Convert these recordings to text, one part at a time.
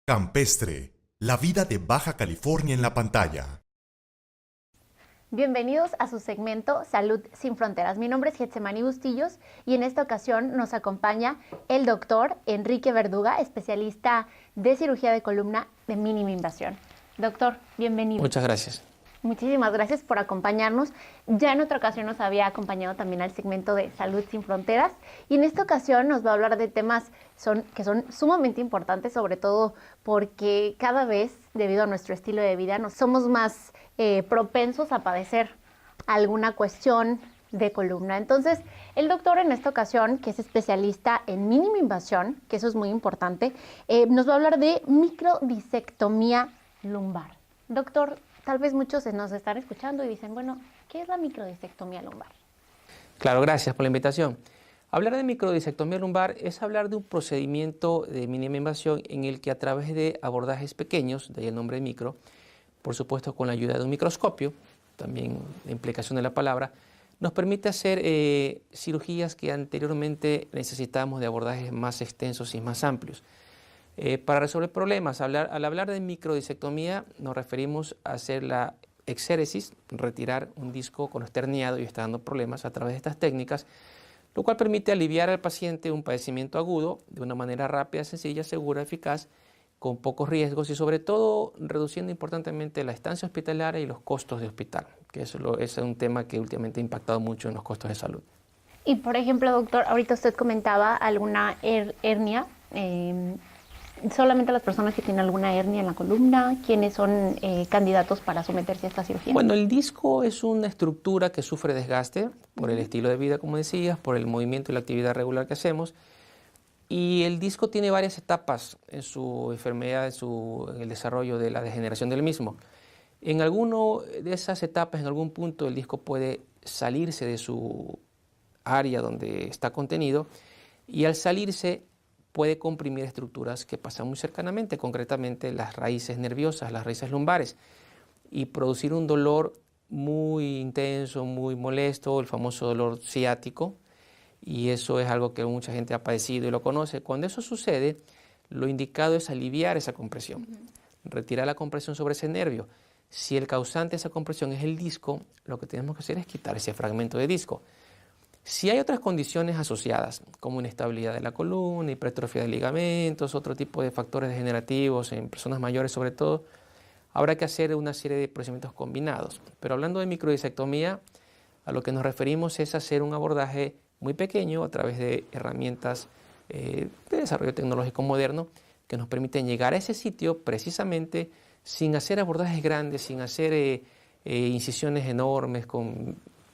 Campestre, la vida de Baja California en la pantalla. Bienvenidos a su segmento Salud sin Fronteras. Mi nombre es Getsemani Bustillos y en esta ocasión nos acompaña el doctor Enrique Verduga, especialista de cirugía de columna de mínima invasión. Doctor, bienvenido. Muchas gracias. Muchísimas gracias por acompañarnos. Ya en otra ocasión nos había acompañado también al segmento de Salud sin Fronteras y en esta ocasión nos va a hablar de temas que son sumamente importantes, sobre todo porque cada vez, debido a nuestro estilo de vida, somos más propensos a padecer alguna cuestión de columna. Entonces, el doctor en esta ocasión, que es especialista en mínima invasión, que eso es muy importante, nos va a hablar de microdisectomía lumbar. Doctor, tal vez muchos nos están escuchando y dicen, bueno, ¿qué es la microdisectomía lumbar? Claro, gracias por la invitación. Hablar de microdisectomía lumbar es hablar de un procedimiento de mínima invasión en el que a través de abordajes pequeños, de ahí el nombre micro, por supuesto con la ayuda de un microscopio, también la implicación de la palabra, nos permite hacer cirugías que anteriormente necesitábamos de abordajes más extensos y más amplios. Para resolver problemas, al hablar de microdisectomía nos referimos a hacer la exéresis, retirar un disco con esterniado y está dando problemas a través de estas técnicas, lo cual permite aliviar al paciente un padecimiento agudo de una manera rápida, sencilla, segura, eficaz, con pocos riesgos y sobre todo reduciendo importantemente la estancia hospitalaria y los costos de hospital, que eso es un tema que últimamente ha impactado mucho en los costos de salud. Y por ejemplo, doctor, ahorita usted comentaba alguna hernia. Solamente las personas que tienen alguna hernia en la columna, ¿quiénes son candidatos para someterse a esta cirugía? Bueno, el disco es una estructura que sufre desgaste por el estilo de vida, como decías, por el movimiento y la actividad regular que hacemos. Y el disco tiene varias etapas en su enfermedad, en el desarrollo de la degeneración del mismo. En alguna de esas etapas, en algún punto, el disco puede salirse de su área donde está contenido y al salirse puede comprimir estructuras que pasan muy cercanamente, concretamente las raíces nerviosas, las raíces lumbares, y producir un dolor muy intenso, muy molesto, el famoso dolor ciático, y eso es algo que mucha gente ha padecido y lo conoce. Cuando eso sucede, lo indicado es aliviar esa compresión, retirar la compresión sobre ese nervio. Si el causante de esa compresión es el disco, lo que tenemos que hacer es quitar ese fragmento de disco. Si hay otras condiciones asociadas, como inestabilidad de la columna, hipertrofia de ligamentos, otro tipo de factores degenerativos en personas mayores sobre todo, habrá que hacer una serie de procedimientos combinados. Pero hablando de microdisectomía, a lo que nos referimos es hacer un abordaje muy pequeño a través de herramientas de desarrollo tecnológico moderno que nos permiten llegar a ese sitio precisamente sin hacer abordajes grandes, sin hacer incisiones enormes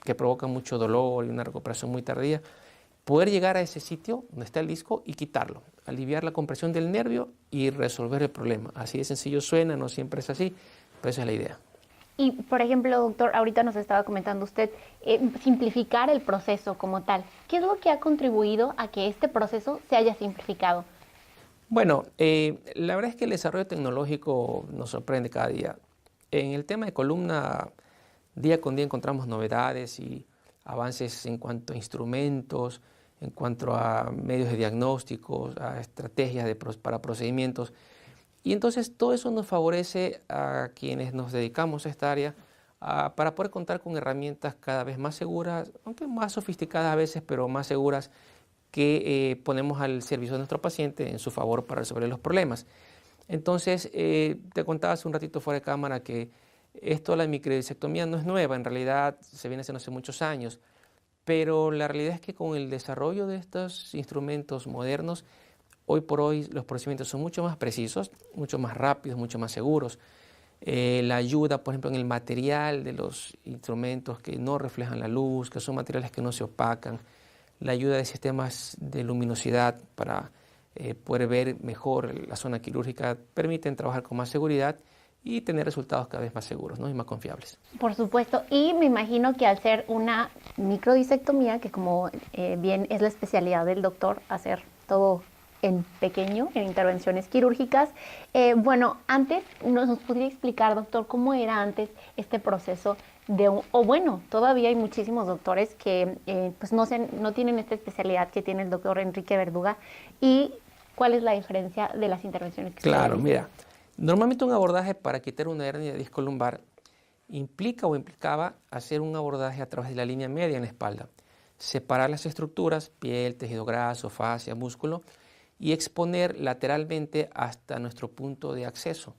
que provocan mucho dolor y una recuperación muy tardía, poder llegar a ese sitio donde está el disco y quitarlo, aliviar la compresión del nervio y resolver el problema. Así de sencillo suena, no siempre es así, pero esa es la idea. Y, por ejemplo, doctor, ahorita nos estaba comentando usted, simplificar el proceso como tal. ¿Qué es lo que ha contribuido a que este proceso se haya simplificado? Bueno, la verdad es que el desarrollo tecnológico nos sorprende cada día. En el tema de columna, día con día encontramos novedades y avances en cuanto a instrumentos, en cuanto a medios de diagnóstico, a estrategias para procedimientos. Y entonces todo eso nos favorece a quienes nos dedicamos a esta área para poder contar con herramientas cada vez más seguras, aunque más sofisticadas a veces, pero más seguras que ponemos al servicio de nuestro paciente en su favor para resolver los problemas. Entonces, te contaba hace un ratito fuera de cámara que esto de la microdisectomía no es nueva, en realidad se viene haciendo hace muchos años, pero la realidad es que con el desarrollo de estos instrumentos modernos, hoy por hoy los procedimientos son mucho más precisos, mucho más rápidos, mucho más seguros. La ayuda, por ejemplo, en el material de los instrumentos que no reflejan la luz, que son materiales que no se opacan, la ayuda de sistemas de luminosidad para poder ver mejor la zona quirúrgica, permiten trabajar con más seguridad y tener resultados cada vez más seguros, ¿no? Y más confiables. Por supuesto, y me imagino que al ser una microdisectomía, que como bien es la especialidad del doctor, hacer todo en pequeño, en intervenciones quirúrgicas. Bueno, antes nos podría explicar, doctor, cómo era antes este proceso o bueno, todavía hay muchísimos doctores que pues no tienen esta especialidad que tiene el doctor Enrique Verduga y ¿Cuál es la diferencia de las intervenciones que se Claro, realizan? mira, normalmente un abordaje para quitar una hernia de disco lumbar implica o implicaba hacer un abordaje a través de la línea media en la espalda, separar las estructuras, piel, tejido graso, fascia, músculo, y exponer lateralmente hasta nuestro punto de acceso.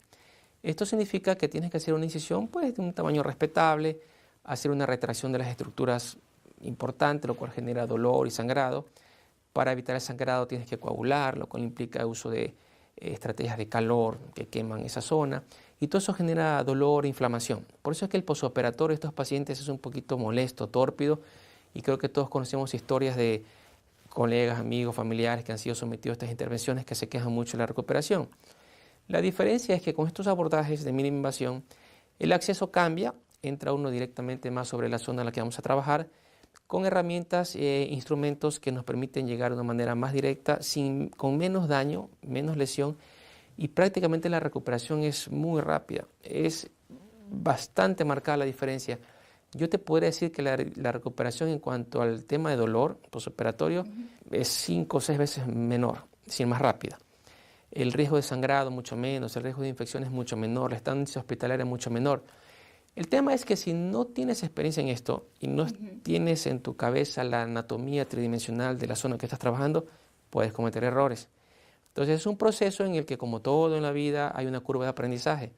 Esto significa que tienes que hacer una incisión pues, de un tamaño respetable, hacer una retracción de las estructuras importante, lo cual genera dolor y sangrado. Para evitar el sangrado tienes que coagular, lo cual implica el uso de estrategias de calor que queman esa zona, y todo eso genera dolor e inflamación. Por eso es que el posoperatorio de estos pacientes es un poquito molesto, tórpido, y creo que todos conocemos historias de colegas, amigos, familiares que han sido sometidos a estas intervenciones que se quejan mucho de la recuperación. La diferencia es que con estos abordajes de mínima invasión, el acceso cambia, entra uno directamente más sobre la zona en la que vamos a trabajar, con herramientas e instrumentos que nos permiten llegar de una manera más directa, con menos daño, menos lesión, y prácticamente la recuperación es muy rápida. Es bastante marcada la diferencia. Yo te podría decir que la recuperación en cuanto al tema de dolor postoperatorio es 5 o 6 veces menor, es decir, más rápida. El riesgo de sangrado mucho menos, el riesgo de infección es mucho menor, la estancia hospitalaria es mucho menor. El tema es que si no tienes experiencia en esto y no tienes en tu cabeza la anatomía tridimensional de la zona que estás trabajando, puedes cometer errores. Entonces es un proceso en el que, como todo en la vida, hay una curva de aprendizaje.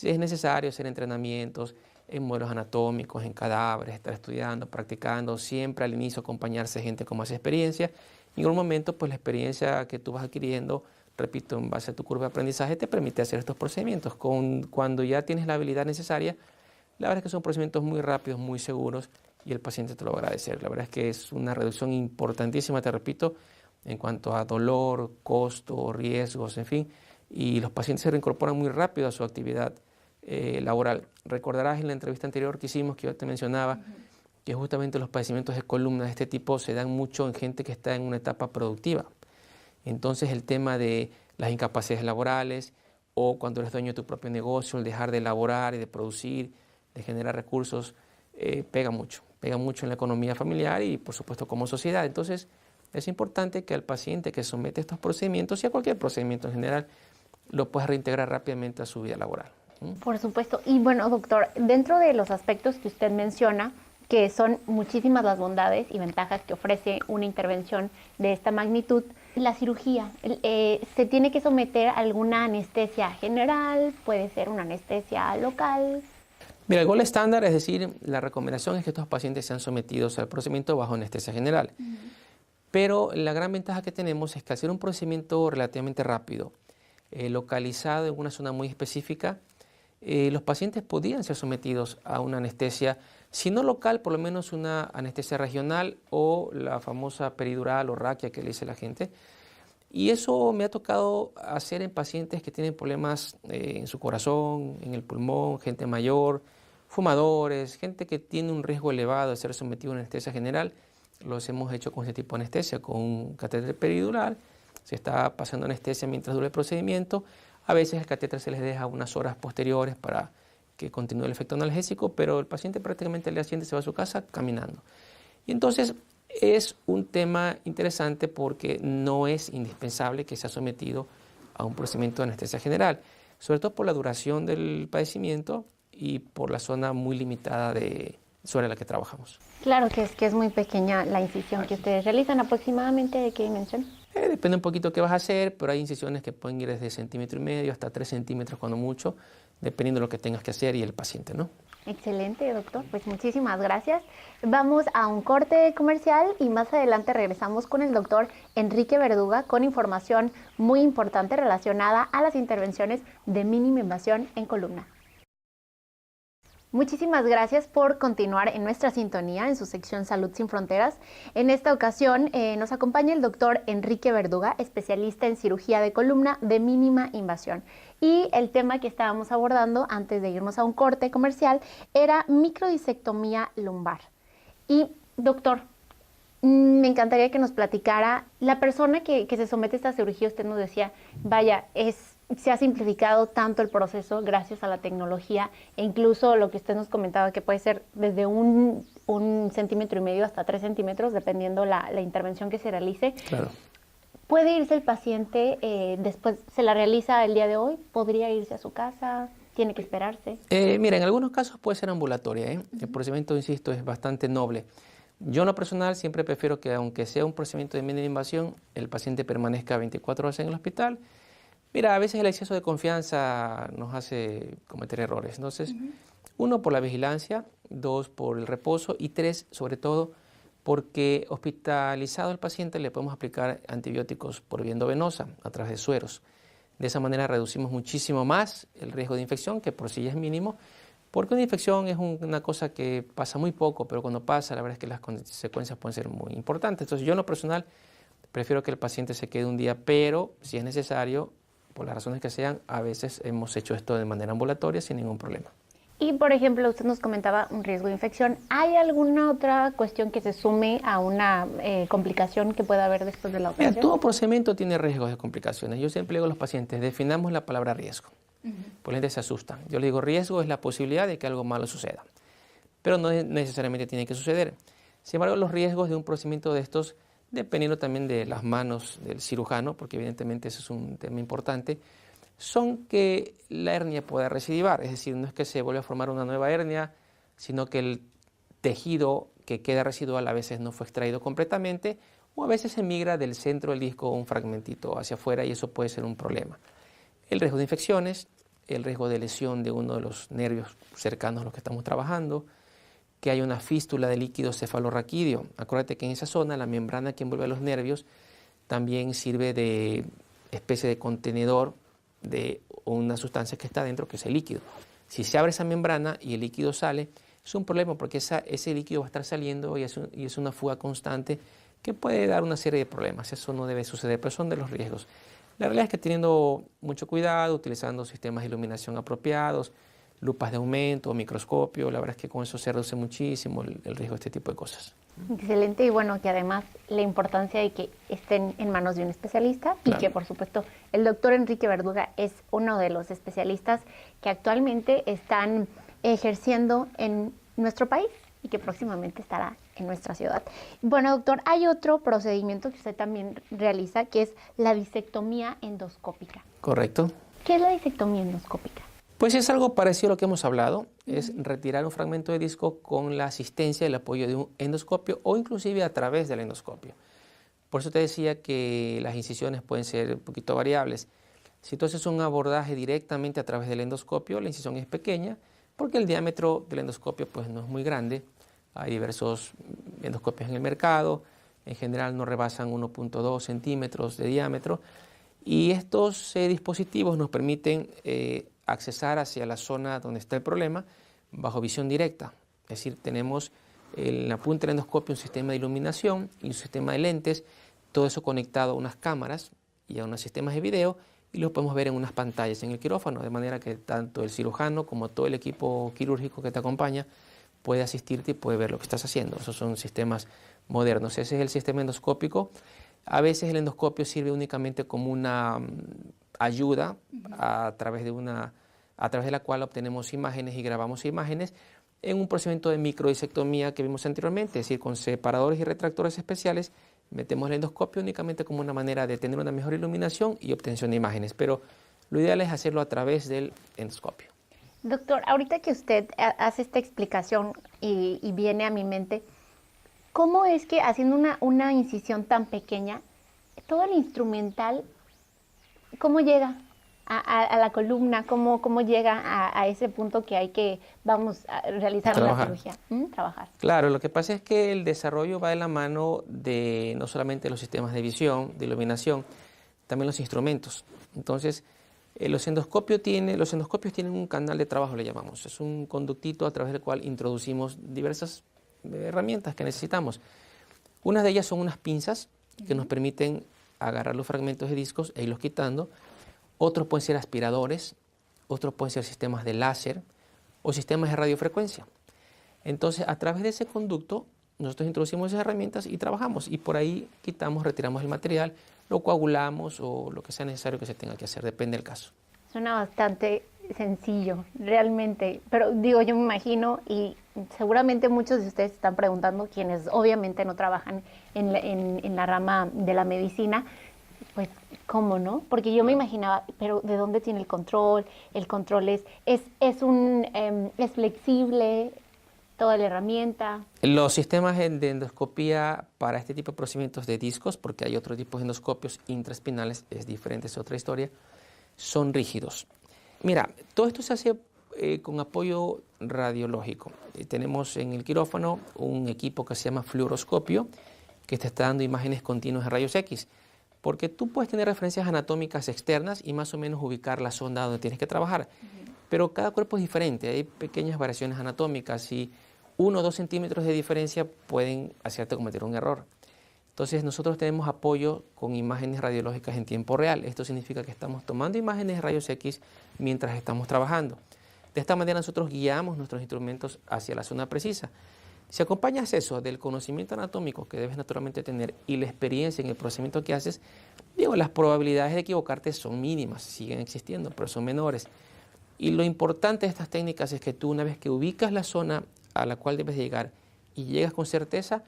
Es necesario hacer entrenamientos en modelos anatómicos, en cadáveres, estar estudiando, practicando, siempre al inicio acompañarse de gente con más experiencia. Y en un momento, pues la experiencia que tú vas adquiriendo, repito, en base a tu curva de aprendizaje, te permite hacer estos procedimientos. Cuando ya tienes la habilidad necesaria, la verdad es que son procedimientos muy rápidos, muy seguros, y el paciente te lo va a agradecer. La verdad es que es una reducción importantísima, te repito, en cuanto a dolor, costo, riesgos, en fin, y los pacientes se reincorporan muy rápido a su actividad laboral. Recordarás en la entrevista anterior que hicimos, que yo te mencionaba, que justamente los padecimientos de columna de este tipo se dan mucho en gente que está en una etapa productiva. Entonces el tema de las incapacidades laborales, o cuando eres dueño de tu propio negocio, el dejar de elaborar y de producir, de generar recursos, pega mucho en la economía familiar y por supuesto como sociedad. Entonces es importante que al paciente que somete estos procedimientos, y a cualquier procedimiento en general, lo pueda reintegrar rápidamente a su vida laboral. Por supuesto. Y bueno, doctor, dentro de los aspectos que usted menciona, que son muchísimas las bondades y ventajas que ofrece una intervención de esta magnitud, la cirugía, ¿se tiene que someter a alguna anestesia general? ¿Puede ser una anestesia local? Mira, el gold estándar, es decir, la recomendación es que estos pacientes sean sometidos al procedimiento bajo anestesia general. Pero la gran ventaja que tenemos es que al ser un procedimiento relativamente rápido, localizado en una zona muy específica, los pacientes podían ser sometidos a una anestesia, si no local, por lo menos una anestesia regional o la famosa peridural o raquia que le dice la gente. Y eso me ha tocado hacer en pacientes que tienen problemas en su corazón, en el pulmón, gente mayor, fumadores, gente que tiene un riesgo elevado de ser sometido a una anestesia general. Los hemos hecho con este tipo de anestesia, con un catéter peridural. Se está pasando anestesia mientras dura el procedimiento. A veces el catéter se les deja unas horas posteriores para que continúe el efecto analgésico, pero el paciente prácticamente al día siguiente se va a su casa caminando. Y entonces es un tema interesante porque no es indispensable que sea sometido a un procedimiento de anestesia general, sobre todo por la duración del padecimiento y por la zona muy limitada sobre la que trabajamos. Claro que es muy pequeña la incisión que ustedes realizan. ¿Aproximadamente de qué dimensión? Depende un poquito qué vas a hacer, pero hay incisiones que pueden ir desde 1,5 cm hasta 3 centímetros cuando mucho, dependiendo de lo que tengas que hacer y el paciente, ¿no? Excelente, doctor. Pues muchísimas gracias. Vamos a un corte comercial y más adelante regresamos con el doctor Enrique Verduga con información muy importante relacionada a las intervenciones de mínima invasión en columna. Muchísimas gracias por continuar en nuestra sintonía en su sección Salud Sin Fronteras. En esta ocasión nos acompaña el doctor Enrique Verduga, especialista en cirugía de columna de mínima invasión. Y el tema que estábamos abordando antes de irnos a un corte comercial era microdisectomía lumbar. Y doctor, me encantaría que nos platicara, la persona que se somete a esta cirugía, usted nos decía, vaya, se ha simplificado tanto el proceso gracias a la tecnología e incluso lo que usted nos comentaba que puede ser desde 1,5 centímetros hasta 3 centímetros dependiendo la intervención que se realice. Claro. ¿Puede irse el paciente después, se la realiza el día de hoy? ¿Podría irse a su casa? ¿Tiene que esperarse? Mira, en algunos casos puede ser ambulatoria, ¿eh? El procedimiento, insisto, es bastante noble. Yo en lo personal siempre prefiero que, aunque sea un procedimiento de mínima invasión, el paciente permanezca 24 horas en el hospital. Mira, a veces el exceso de confianza nos hace cometer errores. Entonces, uno, por la vigilancia; dos, por el reposo; y tres, sobre todo, porque hospitalizado el paciente le podemos aplicar antibióticos por vía endovenosa a través de sueros. De esa manera reducimos muchísimo más el riesgo de infección, que por sí ya es mínimo, porque una infección es una cosa que pasa muy poco, pero cuando pasa, la verdad es que las consecuencias pueden ser muy importantes. Entonces, yo en lo personal prefiero que el paciente se quede un día, pero si es necesario, por las razones que sean, a veces hemos hecho esto de manera ambulatoria sin ningún problema. Y, por ejemplo, usted nos comentaba un riesgo de infección. ¿Hay alguna otra cuestión que se sume a una complicación que pueda haber después de la operación? Todo procedimiento tiene riesgos de complicaciones. Yo siempre digo a los pacientes, definamos la palabra riesgo. Pues la gente se asusta. Yo le digo, riesgo es la posibilidad de que algo malo suceda, pero no necesariamente tiene que suceder. Sin embargo, los riesgos de un procedimiento de estos, dependiendo también de las manos del cirujano, porque evidentemente eso es un tema importante, son que la hernia pueda recidivar. Es decir, no es que se vuelva a formar una nueva hernia, sino que el tejido que queda residual a veces no fue extraído completamente, o a veces se migra del centro del disco un fragmentito hacia afuera, y eso puede ser un problema. El riesgo de infecciones, el riesgo de lesión de uno de los nervios cercanos a los que estamos trabajando, que hay una fístula de líquido cefalorraquídeo. Acuérdate que en esa zona la membrana que envuelve a los nervios también sirve de especie de contenedor de una sustancia que está dentro, que es el líquido. Si se abre esa membrana y el líquido sale, es un problema, porque ese líquido va a estar saliendo y es una fuga constante que puede dar una serie de problemas. Eso no debe suceder, pero son de los riesgos. La realidad es que teniendo mucho cuidado, utilizando sistemas de iluminación apropiados, lupas de aumento, microscopio, la verdad es que con eso se reduce muchísimo el riesgo de este tipo de cosas. Excelente, y bueno, que además la importancia de que estén en manos de un especialista, claro, y que por supuesto el doctor Enrique Verduga es uno de los especialistas que actualmente están ejerciendo en nuestro país y que próximamente estará en nuestra ciudad. Bueno, doctor, hay otro procedimiento que usted también realiza, que es la disectomía endoscópica. Correcto. ¿Qué es la disectomía endoscópica? Pues es algo parecido a lo que hemos hablado, es retirar un fragmento de disco con la asistencia y el apoyo de un endoscopio, o inclusive a través del endoscopio. Por eso te decía que las incisiones pueden ser un poquito variables. Si tú haces un abordaje directamente a través del endoscopio, la incisión es pequeña, porque el diámetro del endoscopio pues no es muy grande. Hay diversos endoscopios en el mercado, en general no rebasan 1.2 centímetros de diámetro, y estos dispositivos nos permiten accesar hacia la zona donde está el problema bajo visión directa. Es decir, tenemos en la punta del endoscopio un sistema de iluminación y un sistema de lentes, todo eso conectado a unas cámaras y a unos sistemas de video, y lo podemos ver en unas pantallas en el quirófano, de manera que tanto el cirujano como todo el equipo quirúrgico que te acompaña puede asistirte y puede ver lo que estás haciendo. Esos son sistemas modernos. Ese es el sistema endoscópico. A veces el endoscopio sirve únicamente como una ayuda a través de la cual obtenemos imágenes y grabamos imágenes en un procedimiento de microdisectomía que vimos anteriormente, es decir, con separadores y retractores especiales, metemos el endoscopio únicamente como una manera de tener una mejor iluminación y obtención de imágenes, pero lo ideal es hacerlo a través del endoscopio. Doctor, ahorita que usted hace esta explicación y viene a mi mente, ¿cómo es que haciendo una incisión tan pequeña, todo el instrumental, cómo llega a la columna, cómo llega a ese punto que hay que, vamos a realizar la cirugía? Trabajar. Claro, lo que pasa es que el desarrollo va de la mano de no solamente los sistemas de visión, de iluminación, también los instrumentos. Entonces, los endoscopios tienen un canal de trabajo, le llamamos. Es un conductito a través del cual introducimos diversas herramientas que necesitamos. Unas de ellas son unas pinzas que nos permiten agarrar los fragmentos de discos e irlos quitando. Otros pueden ser aspiradores, otros pueden ser sistemas de láser o sistemas de radiofrecuencia. Entonces, a través de ese conducto, nosotros introducimos esas herramientas y trabajamos. Y por ahí retiramos el material, lo coagulamos o lo que sea necesario que se tenga que hacer, depende del caso. Suena bastante sencillo, realmente. Pero digo, yo me imagino, y seguramente muchos de ustedes están preguntando, quienes obviamente no trabajan en la rama de la medicina, Pues, ¿cómo no? Porque yo me imaginaba, pero ¿de dónde tiene el control? El control es flexible, toda la herramienta. Los sistemas de endoscopía para este tipo de procedimientos de discos, porque hay otro tipo de endoscopios intraespinales, es diferente, es otra historia, son rígidos. Mira, todo esto se hace con apoyo radiológico. Tenemos en el quirófano un equipo que se llama fluoroscopio, que te está dando imágenes continuas de rayos X, porque tú puedes tener referencias anatómicas externas y más o menos ubicar la zona donde tienes que trabajar. Pero cada cuerpo es diferente, hay pequeñas variaciones anatómicas y 1 o 2 centímetros de diferencia pueden hacerte cometer un error. Entonces nosotros tenemos apoyo con imágenes radiológicas en tiempo real. Esto significa que estamos tomando imágenes de rayos X mientras estamos trabajando. De esta manera nosotros guiamos nuestros instrumentos hacia la zona precisa. Si acompañas eso del conocimiento anatómico que debes naturalmente tener y la experiencia en el procedimiento que haces, digo, las probabilidades de equivocarte son mínimas, siguen existiendo, pero son menores. Y lo importante de estas técnicas es que tú, una vez que ubicas la zona a la cual debes llegar y llegas con certeza,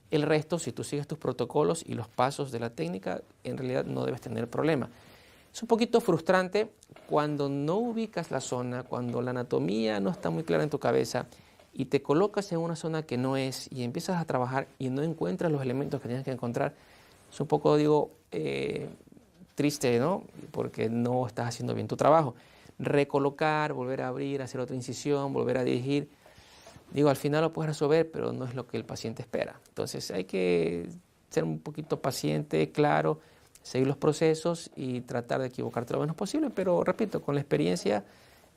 el resto, si tú sigues tus protocolos y los pasos de la técnica, en realidad no debes tener problema. Es un poquito frustrante cuando no ubicas la zona, cuando la anatomía no está muy clara en tu cabeza y te colocas en una zona que no es y empiezas a trabajar y no encuentras los elementos que tienes que encontrar. Es un poco, digo, triste, ¿no? Porque no estás haciendo bien tu trabajo. Recolocar, volver a abrir, hacer otra incisión, volver a dirigir. Digo, al final lo puedes resolver, pero no es lo que el paciente espera. Entonces hay que ser un poquito paciente, claro, seguir los procesos y tratar de equivocarte lo menos posible, pero repito, con la experiencia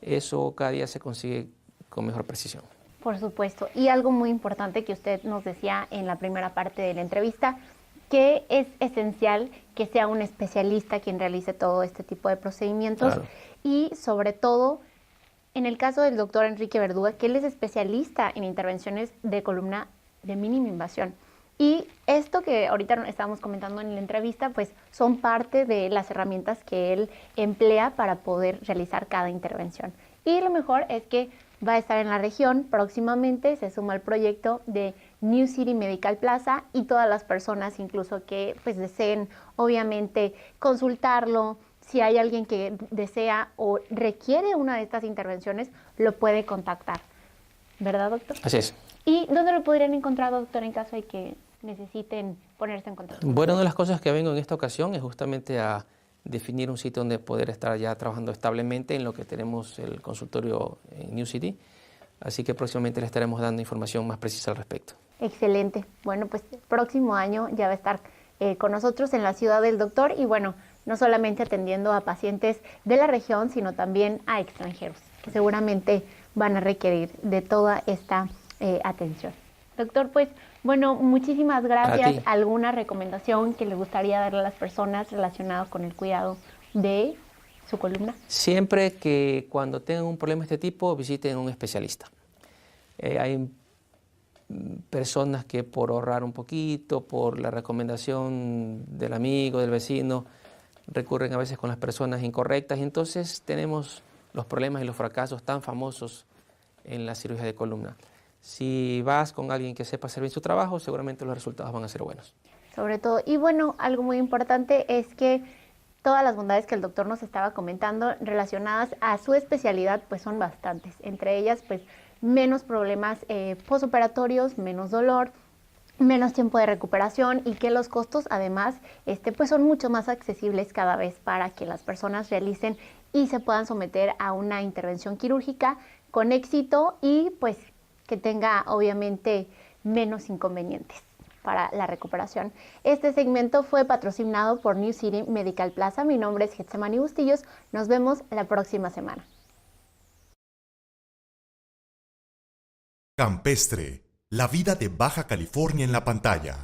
eso cada día se consigue con mejor precisión. Por supuesto. Y algo muy importante que usted nos decía en la primera parte de la entrevista, que es esencial que sea un especialista quien realice todo este tipo de procedimientos. Claro. Y sobre todo, en el caso del doctor Enrique Verduga, que él es especialista en intervenciones de columna de mínima invasión. Y esto que ahorita estábamos comentando en la entrevista, pues son parte de las herramientas que él emplea para poder realizar cada intervención. Y lo mejor es que va a estar en la región próximamente, se suma al proyecto de New City Medical Plaza y todas las personas incluso que pues deseen obviamente consultarlo. Si hay alguien que desea o requiere una de estas intervenciones, lo puede contactar. ¿Verdad, doctor? Así es. ¿Y dónde lo podrían encontrar, doctor, en caso de que necesiten ponerse en contacto? Bueno, una de las cosas que vengo en esta ocasión es justamente a definir un sitio donde poder estar ya trabajando establemente en lo que tenemos el consultorio en New City. Así que próximamente le estaremos dando información más precisa al respecto. Excelente. Bueno, pues el próximo año ya va a estar con nosotros en la ciudad del doctor y bueno, no solamente atendiendo a pacientes de la región, sino también a extranjeros, que seguramente van a requerir de toda esta atención. Doctor, pues, bueno, muchísimas gracias. ¿Alguna recomendación que le gustaría darle a las personas relacionadas con el cuidado de su columna? Siempre que cuando tengan un problema de este tipo, visiten a un especialista. Hay personas que por ahorrar un poquito, por la recomendación del amigo, del vecino, recurren a veces con las personas incorrectas y entonces tenemos los problemas y los fracasos tan famosos en la cirugía de columna. Si vas con alguien que sepa hacer bien su trabajo, seguramente los resultados van a ser buenos. Sobre todo, y bueno, algo muy importante es que todas las bondades que el doctor nos estaba comentando relacionadas a su especialidad, pues son bastantes. Entre ellas, pues menos problemas posoperatorios, menos dolor, menos tiempo de recuperación y que los costos además pues son mucho más accesibles cada vez para que las personas realicen y se puedan someter a una intervención quirúrgica con éxito y pues que tenga obviamente menos inconvenientes para la recuperación. Este segmento fue patrocinado por New City Medical Plaza. Mi nombre es Getsemani Bustillos. Nos vemos la próxima semana. Campestre, la vida de Baja California en la pantalla.